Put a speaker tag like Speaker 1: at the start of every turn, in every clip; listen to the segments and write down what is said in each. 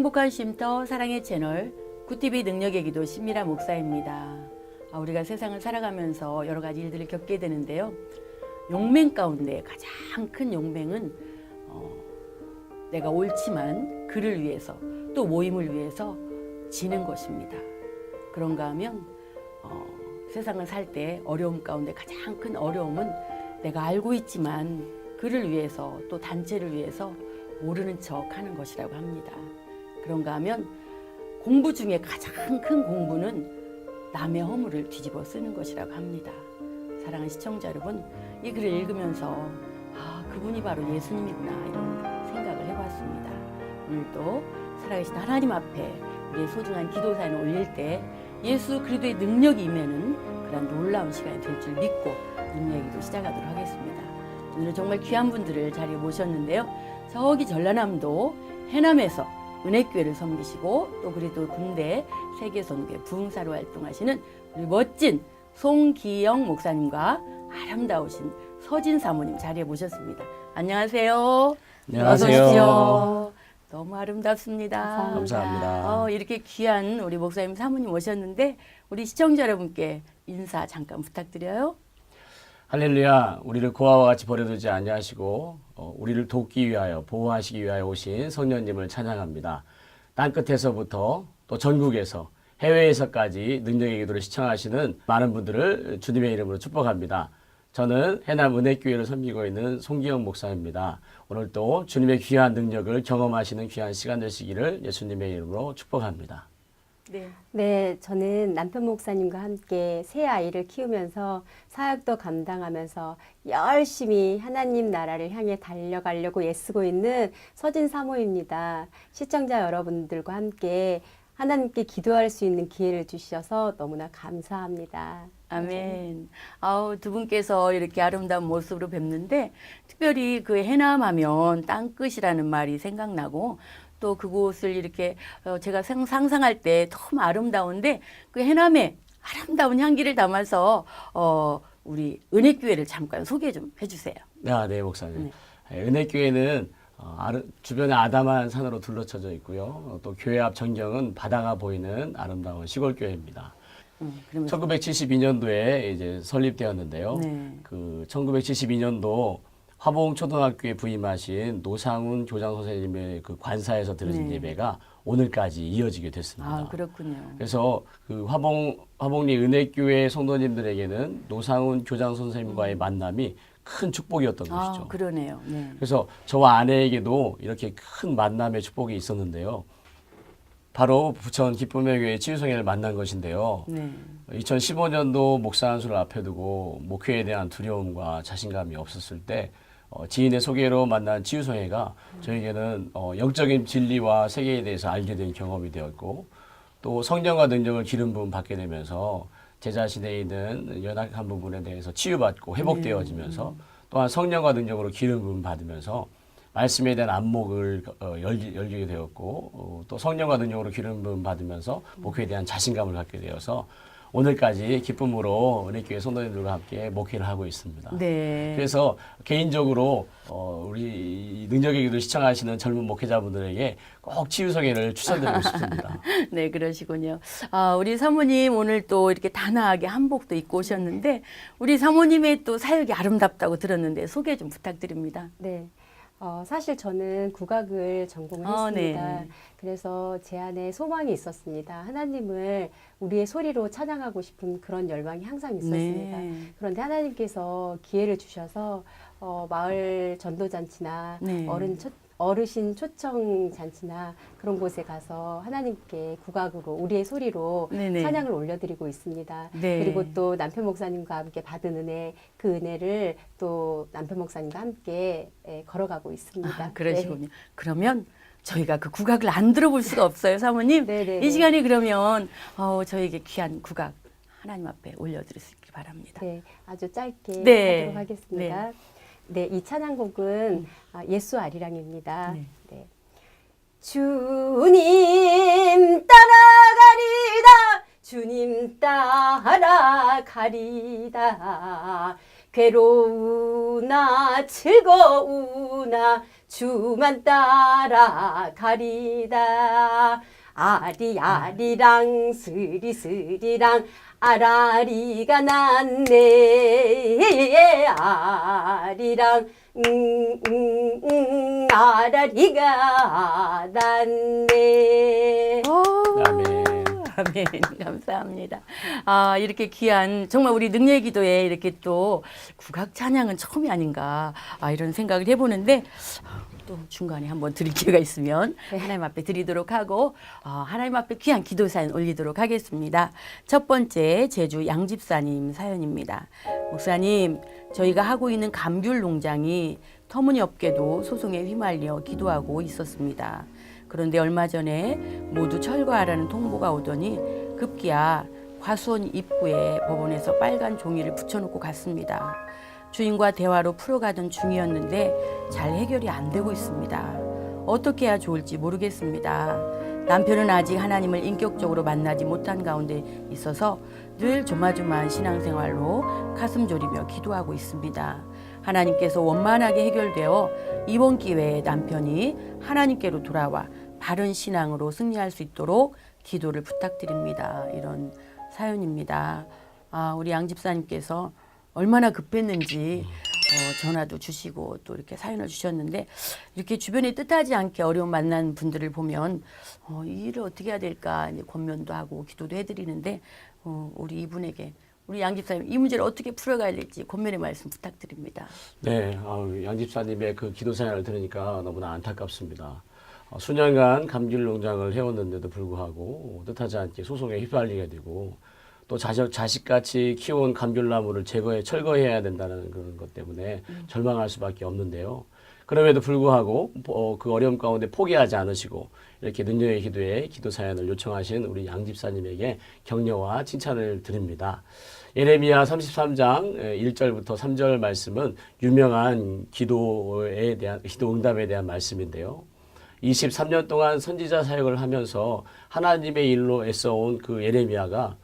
Speaker 1: 행복한 쉼터 사랑의 채널 굿TV 능력의 기도 신미라 목사입니다. 우리가 세상을 살아가면서 여러 가지 일들을 겪게 되는데요. 용맹 가운데 가장 큰 용맹은 내가 옳지만 그를 위해서 또 모임을 위해서 지는 것입니다. 그런가 하면 세상을 살 때 어려움 가운데 가장 큰 어려움은 내가 알고 있지만 그를 위해서 또 단체를 위해서 모르는 척 하는 것이라고 합니다. 그런가 하면 공부 중에 가장 큰 공부는 남의 허물을 뒤집어 쓰는 것이라고 합니다. 사랑하는 시청자 여러분, 이 글을 읽으면서 그분이 바로 예수님이구나 이런 생각을 해봤습니다. 오늘도 살아계신 하나님 앞에 우리의 소중한 기도 사연을 올릴 때 예수 그리스도의 능력이 임하는 그런 놀라운 시간이 될 줄 믿고 능력의 기도 시작하도록 하겠습니다. 오늘은 정말 귀한 분들을 자리에 모셨는데요. 저기 전라남도 해남에서 은혜교회를 섬기시고 또 그리도 군대 세계선교회 부흥사로 활동하시는 우리 멋진 송기영 목사님과 아름다우신 서진 사모님 자리에 모셨습니다. 안녕하세요.
Speaker 2: 안녕하세요.
Speaker 1: 어서 오십시오. 너무 아름답습니다.
Speaker 2: 감사합니다.
Speaker 1: 이렇게 귀한 우리 목사님 사모님 오셨는데 우리 시청자 여러분께 인사 잠깐 부탁드려요.
Speaker 2: 할렐루야. 우리를 고아와 같이 버려두지 아니하시고 우리를 돕기 위하여 보호하시기 위하여 오신 성령님을 찬양합니다. 땅끝에서부터 또 전국에서 해외에서까지 능력의 기도를 시청하시는 많은 분들을 주님의 이름으로 축복합니다. 저는 해남 은혜교회를 섬기고 있는 송기영 목사입니다. 오늘 또 주님의 귀한 능력을 경험하시는 귀한 시간 되시기를 예수님의 이름으로 축복합니다.
Speaker 3: 네, 저는 남편 목사님과 함께 세 아이를 키우면서 사역도 감당하면서 열심히 하나님 나라를 향해 달려가려고 애쓰고 있는 서진 사모입니다. 시청자 여러분들과 함께 하나님께 기도할 수 있는 기회를 주셔서 너무나 감사합니다.
Speaker 1: 아멘. 두 분께서 이렇게 아름다운 모습으로 뵙는데 특별히 그 해남하면 땅끝이라는 말이 생각나고 또 그곳을 이렇게 제가 상상할 때 너무 아름다운데 그 해남의 아름다운 향기를 담아서 우리 은혜교회를 잠깐 소개 좀 해주세요.
Speaker 2: 네, 목사님. 은혜교회는 주변에 아담한 산으로 둘러쳐져 있고요. 또 교회 앞 전경은 바다가 보이는 아름다운 시골교회입니다. 1972년도에 이제 설립되었는데요.
Speaker 1: 네.
Speaker 2: 그 1972년도 화봉초등학교에 부임하신 노상훈 교장 선생님의 그 관사에서 드려진 예배가 오늘까지 이어지게 됐습니다.
Speaker 1: 그렇군요.
Speaker 2: 그래서 그 화봉리 은혜교회 성도님들에게는 노상훈 교장 선생님과의 만남이 큰 축복이었던 것이죠.
Speaker 1: 그러네요. 네.
Speaker 2: 그래서 저와 아내에게도 이렇게 큰 만남의 축복이 있었는데요. 바로 부천 기쁨의 교회 치유성회를 만난 것인데요.
Speaker 1: 네.
Speaker 2: 2015년도 목사 안수를 앞에 두고 목회에 대한 두려움과 자신감이 없었을 때 지인의 소개로 만난 치유성회가 저에게는 영적인 진리와 세계에 대해서 알게 된 경험이 되었고 또 성령과 능력을 기름 부음 받게 되면서 제 자신에 있는 연약한 부분에 대해서 치유받고 회복되어지면서 또한 성령과 능력으로 기름 부음 받으면서 말씀에 대한 안목을 열리게 되었고 또 성령과 능력으로 기름 부음 받으면서 목회에 대한 자신감을 갖게 되어서 오늘까지 기쁨으로 은혜교회 성도님들과 함께 목회를 하고 있습니다.
Speaker 1: 네.
Speaker 2: 그래서 개인적으로 우리 능력의 기도 시청하시는 젊은 목회자분들에게 꼭 치유성회를 추천드리고 싶습니다.
Speaker 1: 네, 그러시군요. 우리 사모님 오늘 또 이렇게 단아하게 한복도 입고 오셨는데 우리 사모님의 또 사역이 아름답다고 들었는데 소개 좀 부탁드립니다.
Speaker 3: 네. 사실 저는 국악을 전공을 했습니다.
Speaker 1: 네.
Speaker 3: 그래서 제 안에 소망이 있었습니다. 하나님을 우리의 소리로 찬양하고 싶은 그런 열망이 항상 있었습니다.
Speaker 1: 네.
Speaker 3: 그런데 하나님께서 기회를 주셔서 마을 전도잔치나
Speaker 1: 네.
Speaker 3: 어르신 초청 잔치나 그런 곳에 가서 하나님께 국악으로 우리의 소리로
Speaker 1: 네네.
Speaker 3: 찬양을 올려드리고 있습니다.
Speaker 1: 네.
Speaker 3: 그리고 또 남편 목사님과 함께 받은 은혜, 그 은혜를 또 남편 목사님과 함께 걸어가고 있습니다.
Speaker 1: 그러시군요. 그러면 저희가 그 국악을 안 들어볼 수가 없어요, 사모님.
Speaker 3: 네네네.
Speaker 1: 이 시간에 그러면 저에게 귀한 국악 하나님 앞에 올려드릴 수 있길 바랍니다.
Speaker 3: 네, 아주 짧게
Speaker 1: 네.
Speaker 3: 하도록 하겠습니다. 네, 이 찬양곡은 예수 아리랑입니다.
Speaker 1: 네.
Speaker 3: 네. 주님 따라가리다, 주님 따라가리다. 괴로우나 즐거우나 주만 따라가리다. 아리아리랑 스리스리랑 아라리가 났네. 아리랑 아라리가 났네.
Speaker 2: 아멘.
Speaker 1: 아멘. 감사합니다. 아, 이렇게 귀한, 정말 우리 능력의 기도에 이렇게 또 국악 찬양은 처음이 아닌가, 이런 생각을 해보는데, 또 중간에 한번 드릴 기회가 있으면 하나님 앞에 드리도록 하고, 하나님 앞에 귀한 기도 사연 올리도록 하겠습니다. 첫 번째, 제주 양집사님 사연입니다. 목사님, 저희가 하고 있는 감귤 농장이 터무니없게도 소송에 휘말려 기도하고 있었습니다. 그런데 얼마 전에 모두 철거하라는 통보가 오더니 급기야 과수원 입구에 법원에서 빨간 종이를 붙여놓고 갔습니다. 주인과 대화로 풀어가던 중이었는데 잘 해결이 안 되고 있습니다. 어떻게 해야 좋을지 모르겠습니다. 남편은 아직 하나님을 인격적으로 만나지 못한 가운데 있어서 늘 조마조마한 신앙생활로 가슴 졸이며 기도하고 있습니다. 하나님께서 원만하게 해결되어 이번 기회에 남편이 하나님께로 돌아와 바른 신앙으로 승리할 수 있도록 기도를 부탁드립니다. 이런 사연입니다. 우리 양 집사님께서 얼마나 급했는지 전화도 주시고 또 이렇게 사연을 주셨는데, 이렇게 주변에 뜻하지 않게 어려움 만난 분들을 보면 이 일을 어떻게 해야 될까 이제 권면도 하고 기도도 해드리는데, 우리 이분에게, 우리 양 집사님 이 문제를 어떻게 풀어가야 될지 권면의 말씀 부탁드립니다.
Speaker 2: 네, 양 집사님의 그 기도 사연을 들으니까 너무나 안타깝습니다. 수년간 감귤 농장을 해왔는데도 불구하고 뜻하지 않게 소송에 휘말리게 되고, 또 자식같이 키워온 감귤나무를 철거해야 된다는 그런 것 때문에 절망할 수밖에 없는데요. 그럼에도 불구하고 그 어려움 가운데 포기하지 않으시고 이렇게 능력의 기도에 기도 사연을 요청하신 우리 양 집사님에게 격려와 칭찬을 드립니다. 예레미야 33장 1절부터 3절 말씀은 유명한 기도 응답에 대한 말씀인데요. 23년 동안 선지자 사역을 하면서 하나님의 일로 애써온 그 예레미야가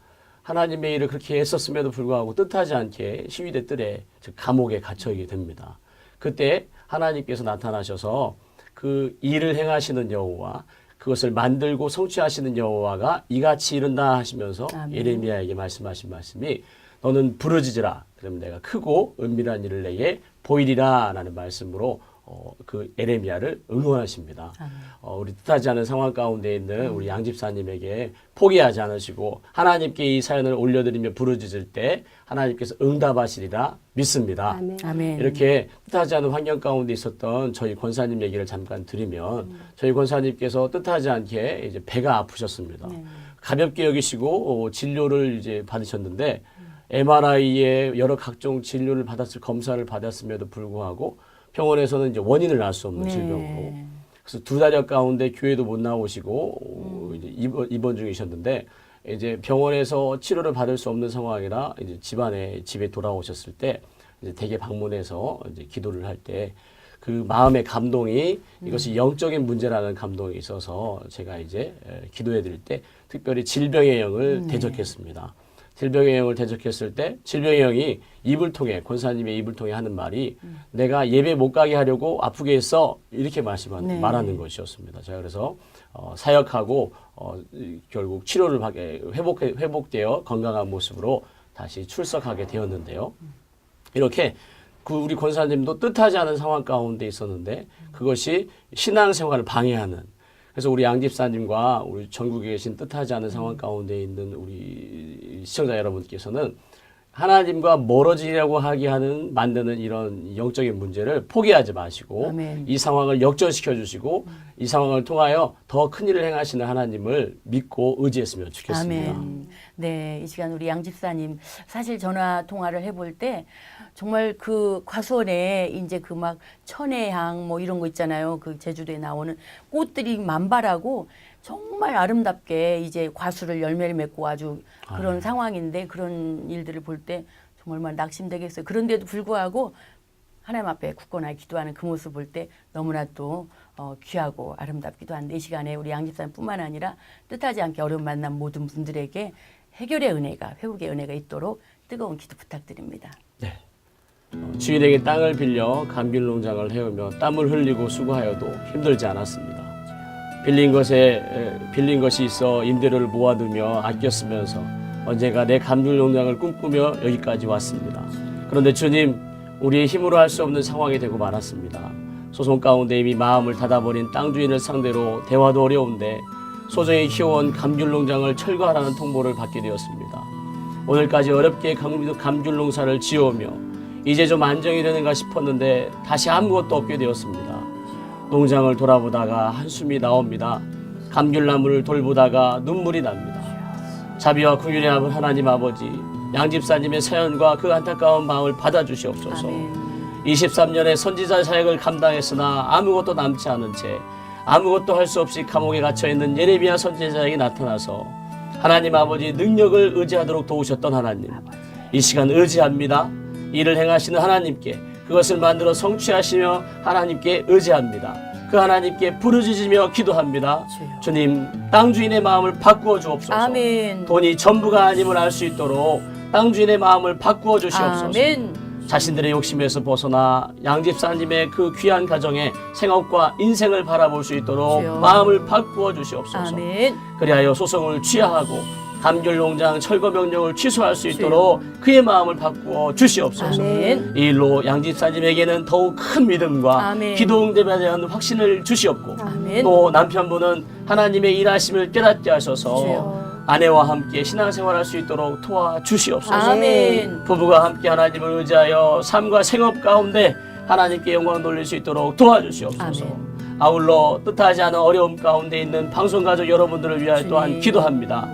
Speaker 2: 하나님의 일을 그렇게 애썼음에도 불구하고 뜻하지 않게 시위대 뜰에, 즉 감옥에 갇혀있게 됩니다. 그때 하나님께서 나타나셔서 그 일을 행하시는 여호와, 그것을 만들고 성취하시는 여호와가 이같이 이른다 하시면서 아멘. 예레미야에게 말씀하신 말씀이 너는 부르짖으라. 그러면 내가 크고 은밀한 일을 내게 보이리라 라는 말씀으로 그 예레미야를 응원하십니다. 우리 뜻하지 않은 상황 가운데 있는 우리 양 집사님에게 포기하지 않으시고 하나님께 이 사연을 올려드리며 부르짖을 때 하나님께서 응답하시리라 믿습니다.
Speaker 3: 아멘.
Speaker 1: 아멘.
Speaker 2: 이렇게 뜻하지 않은 환경 가운데 있었던 저희 권사님 얘기를 잠깐 드리면 저희 권사님께서 뜻하지 않게 이제 배가 아프셨습니다. 가볍게 여기시고 진료를 이제 받으셨는데 MRI에 여러 각종 진료를 검사를 받았음에도 불구하고 병원에서는 이제 원인을 알 수 없는 질병으로. 그래서 2달여 가운데 교회도 못 나오시고 이제 입원 중이셨는데 이제 병원에서 치료를 받을 수 없는 상황이라 이제 집에 돌아오셨을 때 이제 댁에 방문해서 이제 기도를 할 때 그 마음의 감동이 이것이 영적인 문제라는 감동이 있어서 제가 이제 기도해 드릴 때 특별히 질병의 영을 대적했습니다. 질병의 영을 대적했을 때 질병의 영이 입을 통해 권사님의 입을 통해 하는 말이 내가 예배 못 가게 하려고 아프게 했어 이렇게 말하는 것이었습니다. 제가 그래서 사역하고 결국 치료를 받게 회복되어 건강한 모습으로 다시 출석하게 되었는데요. 이렇게 우리 권사님도 뜻하지 않은 상황 가운데 있었는데 그것이 신앙생활을 방해하는, 그래서 우리 양 집사님과 우리 전국에 계신 뜻하지 않은 상황 가운데 있는 우리 시청자 여러분께서는 하나님과 멀어지려고 만드는 이런 영적인 문제를 포기하지 마시고
Speaker 1: 아멘.
Speaker 2: 이 상황을 역전시켜 주시고 이 상황을 통하여 더 큰 일을 행하시는 하나님을 믿고 의지했으면 좋겠습니다.
Speaker 1: 아멘. 네, 이 시간 우리 양 집사님 사실 전화 통화를 해볼 때 정말 그 과수원에 이제 그 막 천혜향 뭐 이런 거 있잖아요. 그 제주도에 나오는 꽃들이 만발하고 정말 아름답게 이제 과수를 열매를 맺고 아주 그런 상황인데 그런 일들을 볼 때 정말 낙심되겠어요. 그런데도 불구하고 하나님 앞에 굳건하게 기도하는 그 모습 볼 때 너무나 또 귀하고 아름답기도 한데 이 시간에 우리 양 집사님뿐만 아니라 뜻하지 않게 어려움 만난 모든 분들에게 해결의 은혜가, 회복의 은혜가 있도록 뜨거운 기도 부탁드립니다.
Speaker 2: 네. 주인에게 땅을 빌려 감귤 농장을 해오며 땀을 흘리고 수고하여도 힘들지 않았습니다. 빌린 것이 있어 임대료를 모아두며 아껴 쓰면서 언젠가 내 감귤 농장을 꿈꾸며 여기까지 왔습니다. 그런데 주님, 우리의 힘으로 할 수 없는 상황이 되고 말았습니다. 소송 가운데 이미 마음을 닫아버린 땅 주인을 상대로 대화도 어려운데 소정이 키워온 감귤 농장을 철거하라는 통보를 받게 되었습니다. 오늘까지 어렵게 감귤 농사를 지어오며 이제 좀 안정이 되는가 싶었는데 다시 아무것도 없게 되었습니다. 농장을 돌아보다가 한숨이 나옵니다. 감귤나무를 돌보다가 눈물이 납니다. 자비와 긍휼의 하나님 아버지, 양집사님의 사연과 그 안타까운 마음을 받아주시옵소서.
Speaker 1: 아멘.
Speaker 2: 23년의 선지자 사역을 감당했으나 아무것도 남지 않은 채 아무것도 할 수 없이 감옥에 갇혀있는 예레미야 선지자에게 나타나서 하나님 아버지 능력을 의지하도록 도우셨던 하나님, 이 시간 의지합니다. 이를 행하시는 하나님께, 그것을 만들어 성취하시며 하나님께 의지합니다. 그 하나님께 부르짖으며 기도합니다.
Speaker 1: 주여.
Speaker 2: 주님, 땅 주인의 마음을 바꾸어 주옵소서.
Speaker 1: 아멘.
Speaker 2: 돈이 전부가 아님을 알 수 있도록 땅 주인의 마음을 바꾸어 주시옵소서.
Speaker 1: 아멘.
Speaker 2: 자신들의 욕심에서 벗어나 양집사님의 그 귀한 가정의 생업과 인생을 바라볼 수 있도록
Speaker 1: 주여.
Speaker 2: 마음을 바꾸어 주시옵소서.
Speaker 1: 아멘.
Speaker 2: 그리하여 소송을 취하하고 감귤 농장 철거 명령을 취소할 수 있도록 그의 마음을 바꾸어 주시옵소서.
Speaker 1: 아멘.
Speaker 2: 이 일로 양집사님에게는 더욱 큰 믿음과
Speaker 1: 아멘.
Speaker 2: 기도 응답에 대한 확신을 주시옵고
Speaker 1: 아멘.
Speaker 2: 또 남편분은 하나님의 일하심을 깨닫게 하셔서
Speaker 1: 주여.
Speaker 2: 아내와 함께 신앙생활할 수 있도록 도와주시옵소서.
Speaker 1: 아멘.
Speaker 2: 부부가 함께 하나님을 의지하여 삶과 생업 가운데 하나님께 영광 돌릴 수 있도록 도와주시옵소서.
Speaker 1: 아멘.
Speaker 2: 아울러 뜻하지 않은 어려움 가운데 있는 방송가족 여러분들을 위하여 또한
Speaker 1: 주님.
Speaker 2: 기도합니다.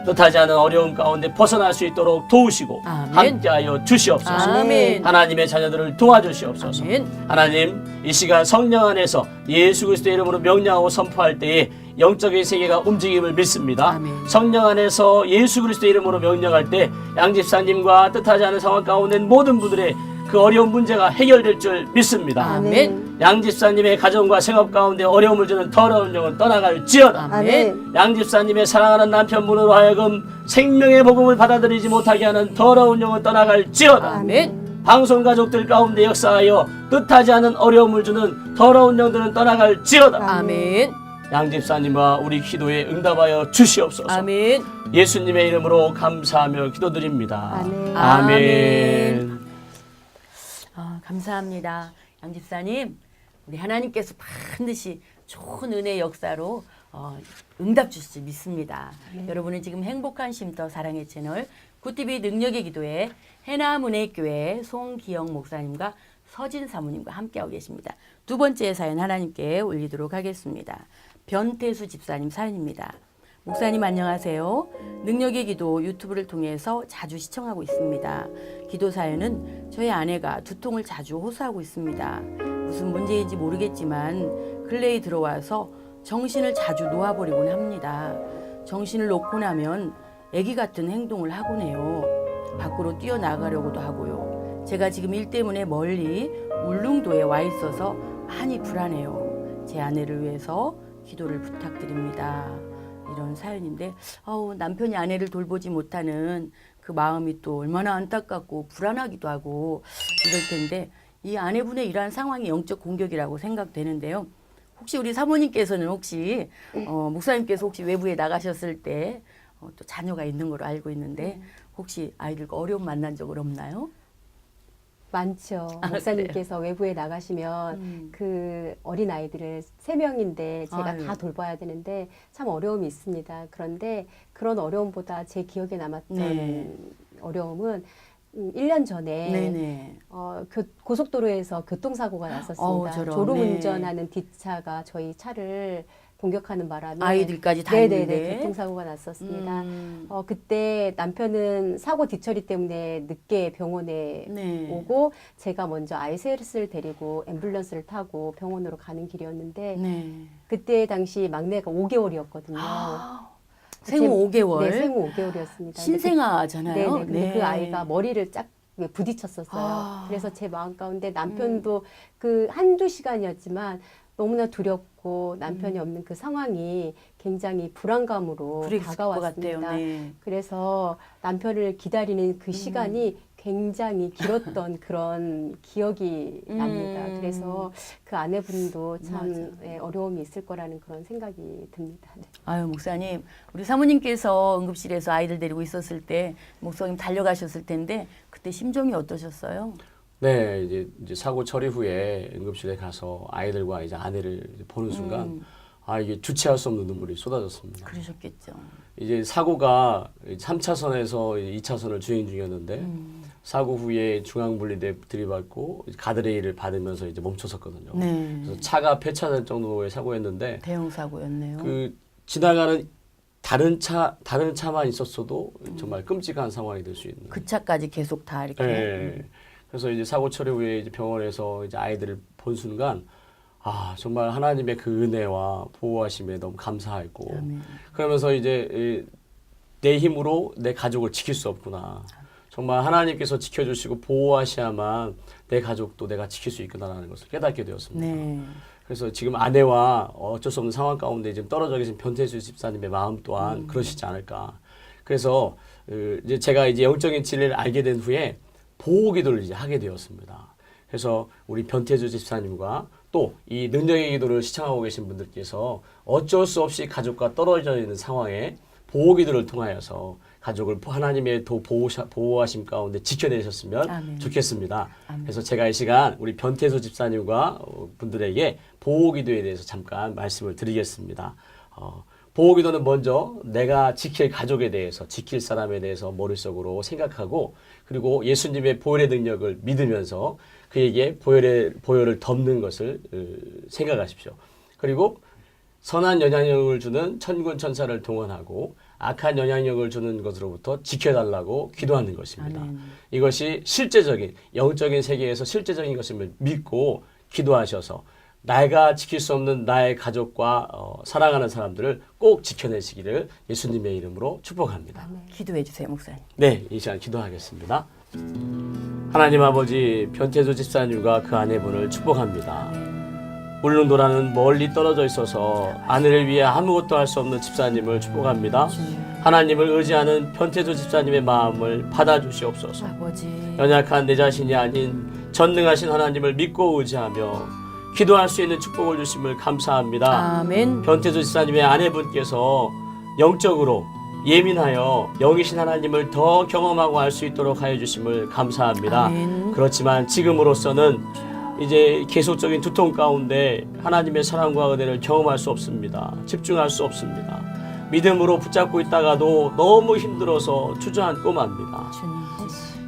Speaker 2: 뜻하지 않은 어려움 가운데 벗어날 수 있도록 도우시고
Speaker 1: 아멘.
Speaker 2: 함께하여 주시옵소서.
Speaker 1: 아멘.
Speaker 2: 하나님의 자녀들을 도와주시옵소서.
Speaker 1: 아멘.
Speaker 2: 하나님, 이 시간 성령 안에서 예수 그리스도의 이름으로 명령하고 선포할 때에 영적인 세계가 움직임을 믿습니다.
Speaker 1: 아멘.
Speaker 2: 성령 안에서 예수 그리스도의 이름으로 명령할 때 양집사님과 뜻하지 않은 상황 가운데 모든 분들의 그 어려운 문제가 해결될 줄 믿습니다.
Speaker 1: 아멘.
Speaker 2: 양집사님의 가정과 생업 가운데 어려움을 주는 더러운 영은 떠나갈지어다.
Speaker 1: 아멘.
Speaker 2: 양집사님의 사랑하는 남편분으로 하여금 생명의 복음을 받아들이지 못하게 하는 더러운 영은 떠나갈지어다.
Speaker 1: 아멘.
Speaker 2: 방송 가족들 가운데 역사하여 뜻하지 않은 어려움을 주는 더러운 영들은 떠나갈지어다.
Speaker 1: 아멘.
Speaker 2: 양집사님과 우리 기도에 응답하여 주시옵소서.
Speaker 1: 아멘.
Speaker 2: 예수님의 이름으로 감사하며 기도드립니다.
Speaker 3: 아멘.
Speaker 2: 아멘.
Speaker 1: 감사합니다. 양집사님, 우리 하나님께서 반드시 좋은 은혜의 역사로 응답 주실 줄 믿습니다. 여러분은 지금 행복한 쉼터 사랑의 채널 굿TV 능력의 기도에 해남은혜교회 송기영 목사님과 서진 사모님과 함께하고 계십니다. 두 번째 사연 하나님께 올리도록 하겠습니다. 변태수 집사님 사연입니다. 목사님 안녕하세요. 능력의 기도 유튜브를 통해서 자주 시청하고 있습니다. 기도 사연은 저희 아내가 두통을 자주 호소하고 있습니다. 무슨 문제인지 모르겠지만 근래에 들어와서 정신을 자주 놓아버리곤 합니다. 정신을 놓고 나면 애기 같은 행동을 하곤 해요. 밖으로 뛰어나가려고도 하고요. 제가 지금 일 때문에 멀리 울릉도에 와 있어서 많이 불안해요. 제 아내를 위해서 기도를 부탁드립니다. 이런 사연인데 남편이 아내를 돌보지 못하는 그 마음이 또 얼마나 안타깝고 불안하기도 하고 이럴 텐데 이 아내분의 이러한 상황이 영적 공격이라고 생각되는데요. 혹시 우리 사모님께서는 혹시 목사님께서 혹시 외부에 나가셨을 때 또 자녀가 있는 걸로 알고 있는데 혹시 아이들과 어려움 만난 적은 없나요?
Speaker 3: 많죠. 목사님께서 외부에 나가시면 그 어린 아이들을 3명인데 제가
Speaker 1: 아유.
Speaker 3: 다 돌봐야 되는데 참 어려움이 있습니다. 그런데 그런 어려움보다 제 기억에 남았던
Speaker 1: 네.
Speaker 3: 어려움은 1년 전에
Speaker 1: 네네.
Speaker 3: 고속도로에서 교통사고가 났었습니다.
Speaker 1: 저런.
Speaker 3: 졸음운전하는 뒷차가 저희 차를 공격하는 바람에
Speaker 1: 아이들까지 다
Speaker 3: 네네네
Speaker 1: 있는데.
Speaker 3: 교통사고가 났었습니다. 그때 남편은 사고 뒤처리 때문에 늦게 병원에
Speaker 1: 네.
Speaker 3: 오고 제가 먼저 아이셋을 데리고 앰뷸런스를 타고 병원으로 가는 길이었는데
Speaker 1: 네.
Speaker 3: 그때 당시 막내가 5개월이었거든요.
Speaker 1: 생후 5개월.
Speaker 3: 네, 생후 5개월이었습니다.
Speaker 1: 신생아잖아요.
Speaker 3: 네네. 근데 그 아이가 머리를 쫙 부딪혔었어요. 그래서 제 마음 가운데 남편도 그 한두 시간이었지만 너무나 두렵고 남편이 없는 그 상황이 굉장히 불안감으로
Speaker 1: 그랬을 것
Speaker 3: 다가왔습니다.
Speaker 1: 같아요. 네.
Speaker 3: 그래서 남편을 기다리는 그 시간이 굉장히 길었던 그런 기억이 납니다. 그래서 그 아내분도 참
Speaker 1: 맞아요.
Speaker 3: 예, 어려움이 있을 거라는 그런 생각이 듭니다. 네.
Speaker 1: 아유, 목사님, 우리 사모님께서 응급실에서 아이들 데리고 있었을 때 목사님 달려가셨을 텐데 그때 심정이 어떠셨어요?
Speaker 2: 네, 이제 사고 처리 후에 응급실에 가서 아이들과 이제 아내를 이제 보는 순간 이게 주체할 수 없는 눈물이 쏟아졌습니다.
Speaker 1: 그러셨겠죠.
Speaker 2: 이제 사고가 3차선에서 2차선을 주행 중이었는데 사고 후에 중앙분리대 들이받고 가드레일을 받으면서 이제 멈춰섰거든요.
Speaker 1: 네.
Speaker 2: 그래서 차가 폐차될 정도의 사고였는데
Speaker 1: 대형 사고였네요.
Speaker 2: 그 지나가는 다른 차만 있었어도 정말 끔찍한 상황이 될 수 있는.
Speaker 1: 그 차까지 계속 다 이렇게.
Speaker 2: 예. 그래서 이제 사고 처리 후에 이제 병원에서 이제 아이들을 본 순간 정말 하나님의 그 은혜와 보호하심에 너무 감사했고
Speaker 1: 아멘.
Speaker 2: 그러면서 이제 내 힘으로 내 가족을 지킬 수 없구나. 정말 하나님께서 지켜주시고 보호하셔야만 내 가족도 내가 지킬 수 있구나라는 것을 깨닫게 되었습니다.
Speaker 1: 네.
Speaker 2: 그래서 지금 아내와 어쩔 수 없는 상황 가운데 지금 떨어져 계신 변태수 집사님의 마음 또한 그러시지 않을까. 그래서 이제 제가 이제 영적인 진리를 알게 된 후에 보호기도를 이제 하게 되었습니다. 그래서 우리 변태주 집사님과 또 이 능력의 기도를 시청하고 계신 분들께서 어쩔 수 없이 가족과 떨어져 있는 상황에 보호기도를 통하여서 가족을 하나님의 보호하심 가운데 지켜내셨으면
Speaker 1: 아멘.
Speaker 2: 좋겠습니다.
Speaker 1: 아멘.
Speaker 2: 그래서 제가 이 시간 우리 변태수 집사님과 분들에게 보호기도에 대해서 잠깐 말씀을 드리겠습니다. 보호기도는 먼저 내가 지킬 가족에 대해서, 지킬 사람에 대해서 머릿속으로 생각하고 그리고 예수님의 보혈의 능력을 믿으면서 그에게 보혈을 덮는 것을 생각하십시오. 그리고 선한 영향력을 주는 천군 천사를 동원하고 악한 영향력을 주는 것으로부터 지켜달라고 기도하는 것입니다.
Speaker 1: 아멘.
Speaker 2: 이것이 실제적인 영적인 세계에서 실제적인 것임을 믿고 기도하셔서 내가 지킬 수 없는 나의 가족과 사랑하는 사람들을 꼭 지켜내시기를 예수님의 이름으로 축복합니다.
Speaker 1: 기도해 주세요, 목사님.
Speaker 2: 네, 이 시간 기도하겠습니다. 하나님 아버지, 변태수 집사님과 그 아내분을 축복합니다. 울릉도라는 멀리 떨어져 있어서 아내를 위해 아무것도 할 수 없는 집사님을 축복합니다. 하나님을 의지하는 변태수 집사님의 마음을 받아주시옵소서.
Speaker 1: 아버지.
Speaker 2: 연약한 내 자신이 아닌 전능하신 하나님을 믿고 의지하며 기도할 수 있는 축복을 주심을 감사합니다.
Speaker 1: 아멘.
Speaker 2: 변태수 집사님의 아내분께서 영적으로 예민하여 영이신 하나님을 더 경험하고 알 수 있도록 하여 주심을 감사합니다.
Speaker 1: 아멘.
Speaker 2: 그렇지만 지금으로서는 이제 계속적인 두통 가운데 하나님의 사랑과 은혜를 경험할 수 없습니다. 집중할 수 없습니다. 믿음으로 붙잡고 있다가도 너무 힘들어서 주저앉고 맙니다.
Speaker 1: 주님.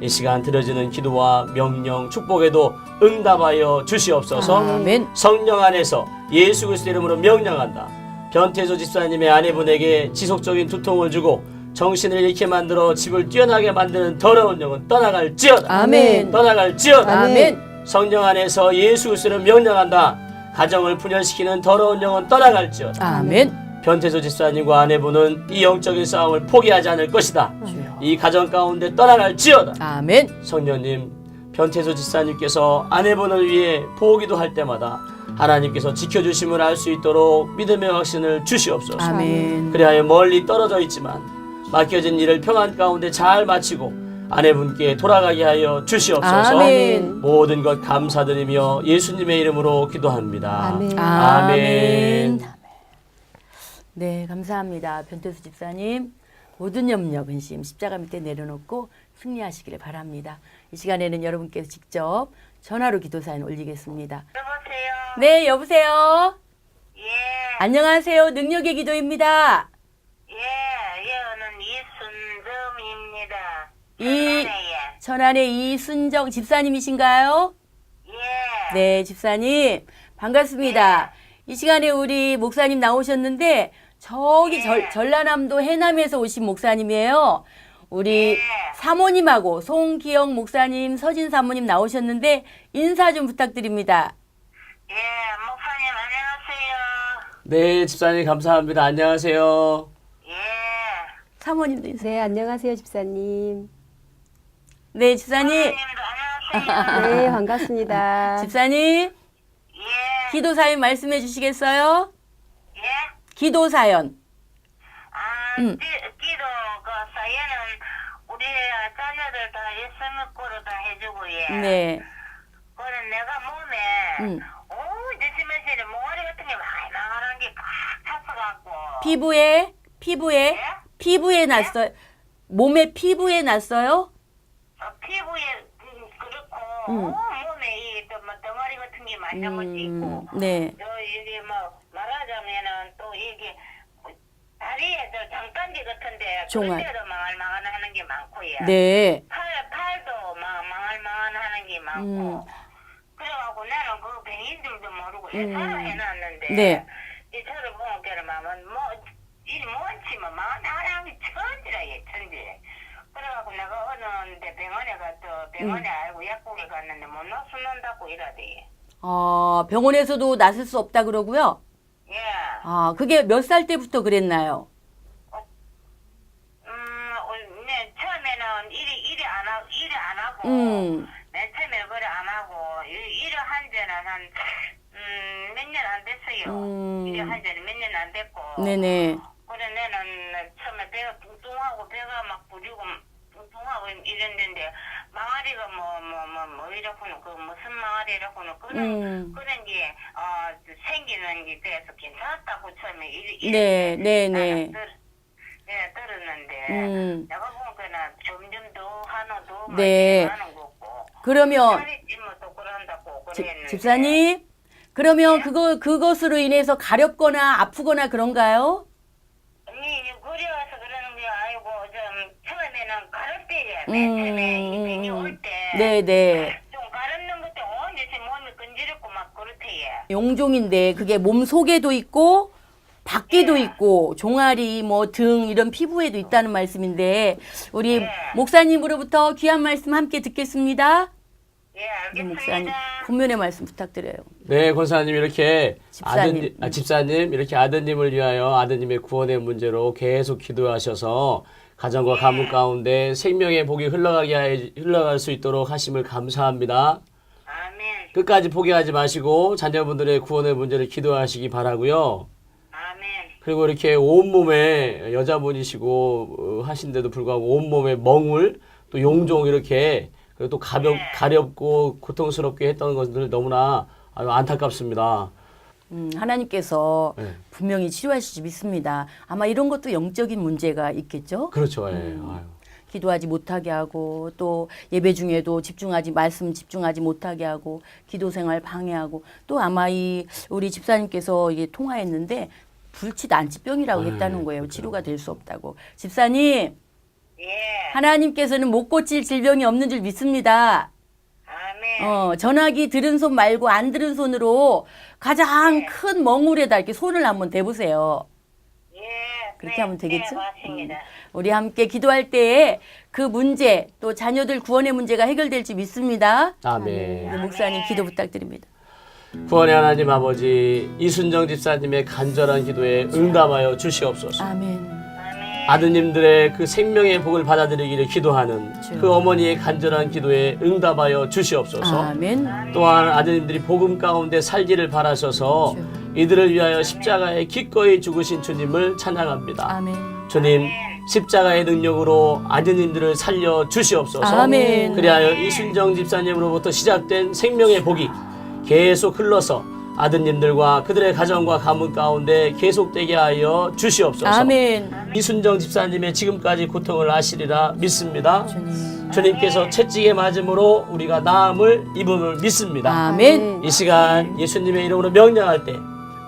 Speaker 2: 이 시간 드려지는 기도와 명령, 축복에도 응답하여 주시옵소서.
Speaker 1: 아멘.
Speaker 2: 성령 안에서 예수 그리스도 이름으로 명령한다. 변태조 집사님의 아내분에게 지속적인 두통을 주고 정신을 잃게 만들어 집을 뛰어나게 만드는 더러운 영은 떠나갈지어다.
Speaker 1: 아멘.
Speaker 2: 떠나갈지어다.
Speaker 1: 아멘.
Speaker 2: 성령 안에서 예수 그리스도를 명령한다. 가정을 분열시키는 더러운 영은 떠나갈지어다.
Speaker 1: 아멘.
Speaker 2: 변태조 집사님과 아내분은 이 영적인 싸움을 포기하지 않을 것이다.
Speaker 1: 주여.
Speaker 2: 이 가정 가운데 떠나갈지어다.
Speaker 1: 아멘.
Speaker 2: 성령님, 변태조 집사님께서 아내분을 위해 보기도 할 때마다 하나님께서 지켜주심을 알 수 있도록 믿음의 확신을 주시옵소서.
Speaker 1: 아멘.
Speaker 2: 그리하여 멀리 떨어져 있지만 맡겨진 일을 평안 가운데 잘 마치고 아내분께 돌아가게 하여 주시옵소서.
Speaker 1: 아멘.
Speaker 2: 모든 것 감사드리며 예수님의 이름으로 기도합니다.
Speaker 3: 아멘.
Speaker 1: 아멘. 네, 감사합니다. 변태수 집사님. 모든 염려, 근심 십자가 밑에 내려놓고 승리하시기를 바랍니다. 이 시간에는 여러분께서 직접 전화로 기도 사연 올리겠습니다.
Speaker 4: 여보세요.
Speaker 1: 네, 여보세요.
Speaker 4: 예,
Speaker 1: 안녕하세요. 능력의 기도입니다.
Speaker 4: 여는 이순점입니다.
Speaker 1: 이
Speaker 4: 예,
Speaker 1: 천안의 이순정 집사님이신가요?
Speaker 4: 예,
Speaker 1: 네, 집사님 반갑습니다. 이 시간에 우리 목사님 나오셨는데 저기 전라남도 해남에서 오신 목사님이에요. 우리 사모님하고 송기영 목사님, 서진 사모님 나오셨는데 인사 좀 부탁드립니다.
Speaker 4: 예, 목사님 안녕하세요.
Speaker 2: 네, 집사님 감사합니다. 안녕하세요.
Speaker 4: 예,
Speaker 1: 사모님도 인사.
Speaker 3: 네, 안녕하세요, 집사님.
Speaker 1: 네, 집사님.
Speaker 4: 목사님도 안녕하세요.
Speaker 3: 네, 반갑습니다.
Speaker 1: 집사님
Speaker 4: 예,
Speaker 1: 기도 사연 말씀해 주시겠어요?
Speaker 4: 예.
Speaker 1: 기도 사연.
Speaker 4: 기도 그 사연은 우리 자녀들 치료를 다 예스미코로 다 해주고 예.
Speaker 1: 네.
Speaker 4: 그래 내가 몸에
Speaker 1: 음.
Speaker 4: 드시면서 몽아리 같은 게 많이 나가는 게 꽉 찼어갖고.
Speaker 1: 피부에 났어요. 몸에 피부에 났어요?
Speaker 4: 피부에 그렇고
Speaker 1: 음.
Speaker 4: 몸에 뭐 덩어리 같은 게 많은 것도 있고.
Speaker 1: 네.
Speaker 4: 이게 뭐 말하자면은 또 이게 다리에 저 장단지 같은데
Speaker 1: 종아리.
Speaker 4: 그런 데도 망할망할하는 게 많고요.
Speaker 1: 네.
Speaker 4: 팔도 망할망할하는 게 많고. 그래갖고 나는 그 병인 줄도 모르고 예사를 해놨는데
Speaker 1: 네.
Speaker 4: 이 저를 보면 그러면 이 뭔지 뭐 망하는 천지라 예 천지. 그래갖고 내가 어느 데 병원에 갔어. 병원에 알고 약국에 갔는데 못 넣는다고 이러대.
Speaker 1: 병원에서도 나설 수 없다 그러고요.
Speaker 4: 예.
Speaker 1: 그게 몇 살 때부터 그랬나요?
Speaker 4: 네, 처음에는 일이 안 하고, 맨 처음에 그래 안 하고, 일을 한 지는 몇 년 안 됐어요. 일을 한 지는 몇 년 안 됐고.
Speaker 1: 네네.
Speaker 4: 그래, 나는 처음에 배가 뚱뚱하고, 배가 막 부리고, 뚱뚱하고 이랬는데, 망아리가 이렇구나, 그 무슨 망아리라고는 그런 게, 생기는 게 돼서 괜찮았다고 처음에
Speaker 1: 네네네.
Speaker 4: 네, 들었는데 내가 보니까 점점 더 하나도
Speaker 1: 네.
Speaker 4: 많은 거고
Speaker 1: 그러면
Speaker 4: 살이 찌면 또 그런다고 그랬는데
Speaker 1: 집사님, 그러면 그것으로 인해서 가렵거나 아프거나 그런가요?
Speaker 4: 언니 그려서 그러는 게 아니고 좀 처음에는 가를 때에 맨 처음에 이 병이 올 때
Speaker 1: 네네.
Speaker 4: 좀 가렵는 것도 온데서 몸이 끈질었고 막 그렇대요.
Speaker 1: 용종인데 그게 몸 속에도 있고 밖에도 있고 종아리 뭐 등 이런 피부에도 있다는 말씀인데 우리 목사님으로부터 귀한 말씀 함께 듣겠습니다.
Speaker 4: 예,
Speaker 1: 목사님
Speaker 4: 알겠습니다.
Speaker 1: 본면의 말씀 부탁드려요.
Speaker 2: 네, 권사님 이렇게
Speaker 1: 집사님.
Speaker 2: 집사님 이렇게 아드님을 위하여 아드님의 구원의 문제로 계속 기도하셔서 가정과 가문 가운데 생명의 복이 흘러갈 수 있도록 하심을 감사합니다.
Speaker 4: 아멘.
Speaker 2: 끝까지 포기하지 마시고 자녀분들의 구원의 문제를 기도하시기 바라고요.
Speaker 4: 아멘.
Speaker 2: 그리고 이렇게 온몸에 여자분이시고 하신데도 불구하고 온몸에 멍울 또 용종 이렇게 그리고 또 가렵고 고통스럽게 했던 것들 너무나 아주 안타깝습니다.
Speaker 1: 하나님께서
Speaker 2: 네.
Speaker 1: 분명히 치료하시지 믿습니다. 아마 이런 것도 영적인 문제가 있겠죠?
Speaker 2: 그렇죠. 예. 아유.
Speaker 1: 기도하지 못하게 하고 또 예배 중에도 말씀 집중하지 못하게 하고 기도 생활 방해하고 또 아마 우리 집사님께서 이게 통화했는데 불치 난치병이라고 했다는 거예요.
Speaker 2: 그렇죠.
Speaker 1: 치료가 될 수 없다고. 집사님,
Speaker 4: 예.
Speaker 1: 하나님께서는 못 고칠 질병이 없는 줄 믿습니다.
Speaker 4: 아멘.
Speaker 1: 전화기 들은 손 말고 안 들은 손으로 가장 큰 멍울에다 이렇게 손을 한번 대보세요.
Speaker 4: 예.
Speaker 1: 그렇게 하면 되겠죠?
Speaker 4: 네, 맞습니다.
Speaker 1: 우리 함께 기도할 때에 그 문제 또 자녀들 구원의 문제가 해결될지 믿습니다.
Speaker 2: 아멘.
Speaker 1: 우리 목사님 기도 부탁드립니다.
Speaker 2: 구원의 하나님 아버지 이순정 집사님의 간절한 기도에 응답하여 주시옵소서.
Speaker 1: 아멘.
Speaker 2: 아드님들의 그 생명의 복을 받아들이기를 기도하는 그 어머니의 간절한 기도에 응답하여 주시옵소서.
Speaker 1: 아멘.
Speaker 2: 또한 아드님들이 복음 가운데 살기를 바라셔서 이들을 위하여 십자가에 기꺼이 죽으신 주님을 찬양합니다.
Speaker 1: 아멘.
Speaker 2: 주님 십자가의 능력으로 아드님들을 살려 주시옵소서.
Speaker 1: 아멘.
Speaker 2: 그리하여 이순정 집사님으로부터 시작된 생명의 복이 계속 흘러서 아드님들과 그들의 가정과 가문 가운데 계속되게 하여 주시옵소서.
Speaker 1: 아멘.
Speaker 2: 이순정 집사님의 지금까지 고통을 아시리라 믿습니다.
Speaker 1: 주님.
Speaker 2: 주님께서 채찍에 맞음으로 우리가 나음을 입음을 믿습니다.
Speaker 1: 아멘.
Speaker 2: 이 시간 예수님의 이름으로 명령할 때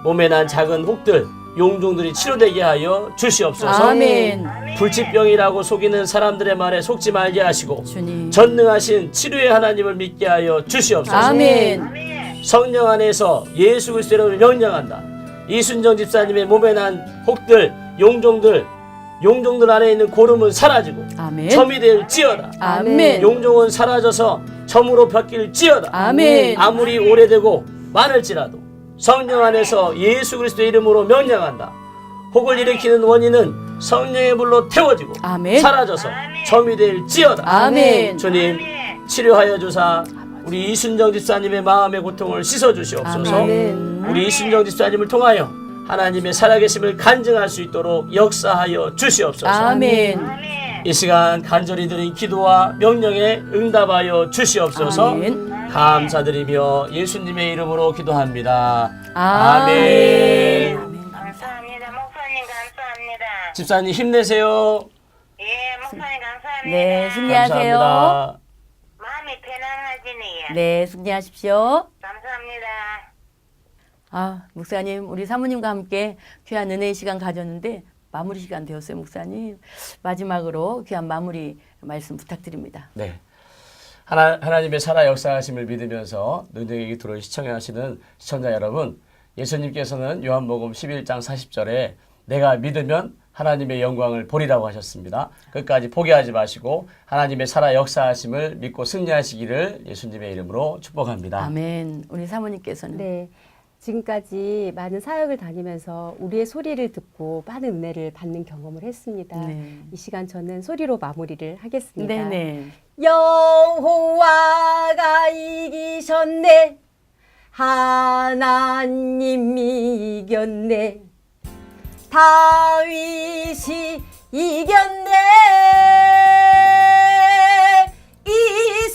Speaker 2: 몸에 난 작은 혹들 용종들이 치료되게 하여 주시옵소서.
Speaker 1: 아멘.
Speaker 2: 불치병이라고 속이는 사람들의 말에 속지 말게 하시고
Speaker 1: 주님.
Speaker 2: 전능하신 치료의 하나님을 믿게 하여 주시옵소서.
Speaker 1: 아멘.
Speaker 2: 성령 안에서 예수 그리스도의 이름으로 명령한다. 이순정 집사님의 몸에 난 혹들 용종들 안에 있는 고름은 사라지고
Speaker 1: 아멘.
Speaker 2: 점이 될지어다.
Speaker 1: 아멘.
Speaker 2: 용종은 사라져서 점으로 바뀔지어다.
Speaker 1: 아멘.
Speaker 2: 아무리 오래되고 많을지라도 성령 안에서 예수 그리스도의 이름으로 명령한다. 혹을 일으키는 원인은 성령의 불로 태워지고
Speaker 1: 아멘.
Speaker 2: 사라져서 점이 될지어다.
Speaker 1: 아멘.
Speaker 2: 주님 치료하여 주사 우리 이순정 집사님의 마음의 고통을 씻어주시옵소서.
Speaker 1: 아멘.
Speaker 2: 우리 이순정 집사님을 통하여 하나님의 살아계심을 간증할 수 있도록 역사하여 주시옵소서.
Speaker 1: 아멘.
Speaker 4: 아멘.
Speaker 2: 이 시간 간절히 드린 기도와 명령에 응답하여 주시옵소서.
Speaker 1: 아멘.
Speaker 2: 감사드리며 예수님의 이름으로 기도합니다.
Speaker 1: 아멘.
Speaker 4: 감사합니다. 목사님 감사합니다.
Speaker 2: 집사님 힘내세요.
Speaker 4: 예, 목사님 감사합니다.
Speaker 1: 네, 승리하세요.
Speaker 2: 감사합니다.
Speaker 4: 마음이 편안해지네요.
Speaker 1: 네, 승리하십시오.
Speaker 4: 감사합니다.
Speaker 1: 아, 목사님, 우리 사모님과 함께 귀한 은혜의 시간 가졌는데 마무리 시간 되었어요, 목사님. 마지막으로 귀한 마무리 말씀 부탁드립니다.
Speaker 2: 네. 하나님의 살아 역사하심을 믿으면서 능력의 기도를 시청하시는 시청자 여러분, 예수님께서는 요한복음 11장 40절에 내가 믿으면 하나님의 영광을 보리라고 하셨습니다. 끝까지 포기하지 마시고 하나님의 살아 역사하심을 믿고 승리하시기를 예수님의 이름으로 축복합니다.
Speaker 1: 아멘. 우리 사모님께서는
Speaker 3: 네. 지금까지 많은 사역을 다니면서 우리의 소리를 듣고 많은 은혜를 받는 경험을 했습니다.
Speaker 1: 네.
Speaker 3: 이 시간 저는 소리로 마무리를 하겠습니다.
Speaker 1: 네네.
Speaker 3: 여호와가 이기셨네. 하나님이 이겼네. 다윗이 이겼네.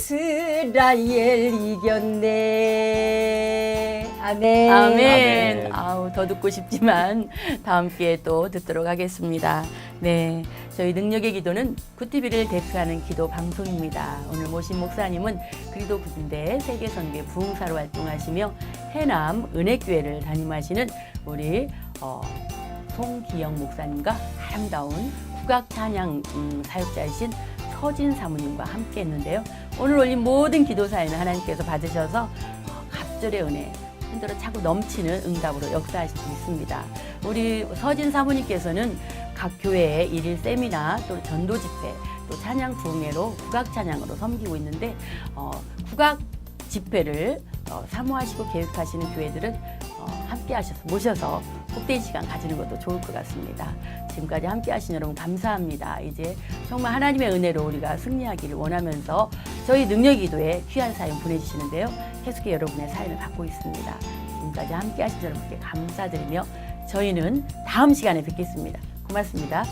Speaker 3: 이스라엘 이겼네. 아멘.
Speaker 1: 아멘.
Speaker 2: 아멘.
Speaker 1: 아우, 더 듣고 싶지만 다음 기회에 또 듣도록 하겠습니다. 네. 저희 능력의 기도는 굿TV를 대표하는 기도 방송입니다. 오늘 모신 목사님은 그리도 군대 세계선교 부흥사로 활동하시며 해남 은혜교회를 담임하시는 우리 송기영 목사님과 아름다운 국악 찬양 사역자이신 서진 사모님과 함께 했는데요. 오늘 올린 모든 기도 사연을 하나님께서 받으셔서 갑절의 은혜 흔들어 차고 넘치는 응답으로 역사하실 수 있습니다. 우리 서진 사모님께서는 각 교회의 일일 세미나 또 전도 집회 또 찬양 부흥회로 국악 찬양으로 섬기고 있는데 국악 집회를 사모하시고 계획하시는 교회들은 함께 하셔서 모셔서 복된 시간 가지는 것도 좋을 것 같습니다. 지금까지 함께 하신 여러분 감사합니다. 이제 정말 하나님의 은혜로 우리가 승리하기를 원하면서 저희 능력기도에 귀한 사연 보내주시는데요. 계속해 여러분의 사연을 받고 있습니다. 지금까지 함께 하신 여러분께 감사드리며 저희는 다음 시간에 뵙겠습니다. 고맙습니다.